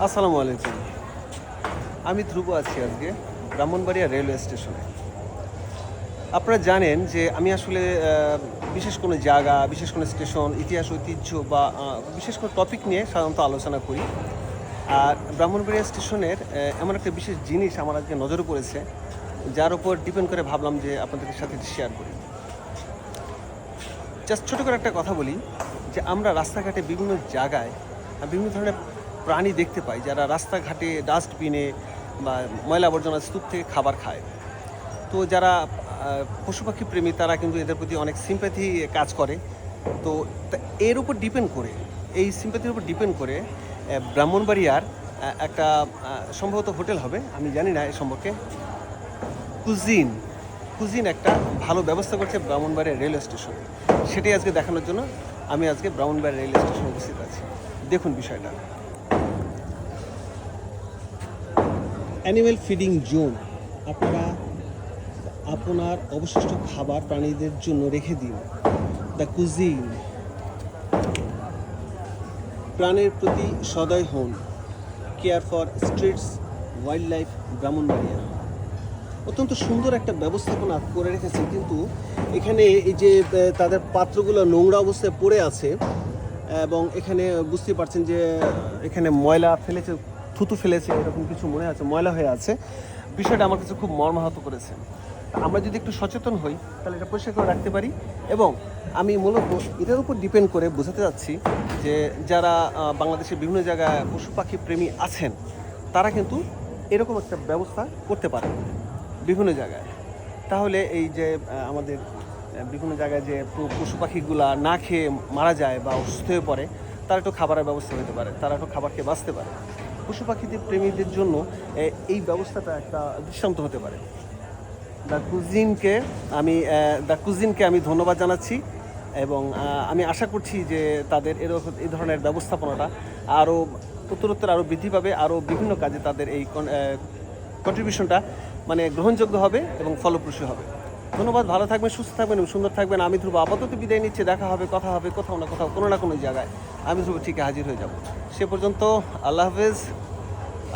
আসসালামু আলাইকুম। আমি ধ্রুব আছি আজকে ব্রাহ্মণবাড়িয়া রেলওয়ে স্টেশনে। আপনারা জানেন যে আমি আসলে বিশেষ কোনো জায়গা, বিশেষ কোনো স্টেশন, ইতিহাস, ঐতিহ্য বা বিশেষ কোনো টপিক নিয়ে সাধারণত আলোচনা করি। আর ব্রাহ্মণবাড়িয়া স্টেশনের এমন একটা বিশেষ জিনিস আমার আজকে নজরে পড়েছে, যার উপর ডিপেন্ড করে ভাবলাম যে আপনাদের সাথে শেয়ার করি। জাস্ট ছোটো করে একটা কথা বলি যে আমরা রাস্তাঘাটে বিভিন্ন জায়গায় বিভিন্ন ধরনের প্রাণী দেখতে পাই, যারা রাস্তাঘাটে ডাস্টবিনে বা ময়লা আবর্জনা স্তূপ থেকে খাবার খায়। তো যারা পশু পাখি প্রেমী তারা কিন্তু এদের প্রতি অনেক সিম্প্যাথি কাজ করে। তো এর উপর ডিপেন্ড করে, এই সিম্প্যাথির উপর ডিপেন্ড করে ব্রাহ্মণবাড়িয়ার একটা সম্ভবত হোটেল হবে, আমি জানি না এ সম্পর্কে, কুজিন কুজিন একটা ভালো ব্যবস্থা করছে ব্রাহ্মণবাড়িয়া রেলওয়ে স্টেশনে। সেটাই আজকে দেখানোর জন্য আমি আজকে ব্রাহ্মণবাড়িয়া রেলওয়ে স্টেশনে উপস্থিত আছি। দেখুন বিষয়টা, অ্যানিম্যাল ফিডিং জোন। আপনারা আপনার অবশিষ্ট খাবার প্রাণীদের জন্য রেখে দিন। দ্য কুজিন, প্রাণের প্রতি সদয় হন। Care for streets wild life Brahmanbaria. অত্যন্ত সুন্দর একটা ব্যবস্থাপনা করে রেখেছে, কিন্তু এখানে এই যে তাদের পাত্রগুলো নোংরা অবস্থায় পড়ে আছে, এবং এখানে বুঝতে পারছেন যে এখানে ময়লা ফেলেছে, থুতু ফেলেছে, এরকম কিছু মনে আছে, ময়লা হয়ে আছে। বিষয়টা আমার কাছে খুব মর্মাহত করেছে। আমরা যদি একটু সচেতন হই তাহলে এটা পরিষ্কার করে রাখতে পারি। এবং আমি মূলত এটার উপর ডিপেন্ড করে বোঝাতে যাচ্ছি যে যারা বাংলাদেশের বিভিন্ন জায়গায় পশু পাখি প্রেমী আছেন, তারা কিন্তু এরকম একটা ব্যবস্থা করতে পারেন বিভিন্ন জায়গায়। তাহলে এই যে আমাদের বিভিন্ন জায়গায় যে পশু পাখিগুলা না খেয়ে মারা যায় বা অসুস্থ হয়ে পড়ে, তারা একটু খাবারের ব্যবস্থা হতে পারে, তারা একটু খাবার খেয়ে বাঁচতে পারে। পশু পাখিদের প্রেমীদের জন্য এই ব্যবস্থাটা একটা দৃষ্টান্ত হতে পারে। দ্য কুজিনকে আমি ধন্যবাদ জানাচ্ছি, এবং আমি আশা করছি যে তাদের এই ধরনের ব্যবস্থাপনাটা আরও উত্তরোত্তর আরও বৃদ্ধি পাবে, আরও বিভিন্ন কাজে তাদের এই কন্ট্রিবিউশনটা মানে গ্রহণযোগ্য হবে এবং ফলপ্রসূ হবে। ধন্যবাদ, ভালো থাকবেন, সুস্থ থাকবেন এবং সুন্দর থাকবেন। আমি ধ্রুব আপাতত বিদায় নিচ্ছে। দেখা হবে, কথা হবে কোথাও না কোথাও, কোনো না কোনো জায়গায়। আমি ধ্রুব ঠিক হাজির হয়ে যাব। সে পর্যন্ত আল্লাহ হাফেজ,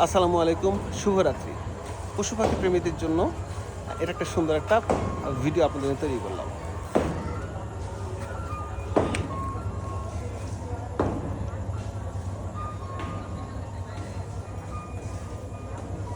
আসসালামু আলাইকুম, শুভরাত্রি। পশু পাখি প্রেমীদের জন্য এটা একটা সুন্দর একটা ভিডিও আপনাদের তৈরি করলাম।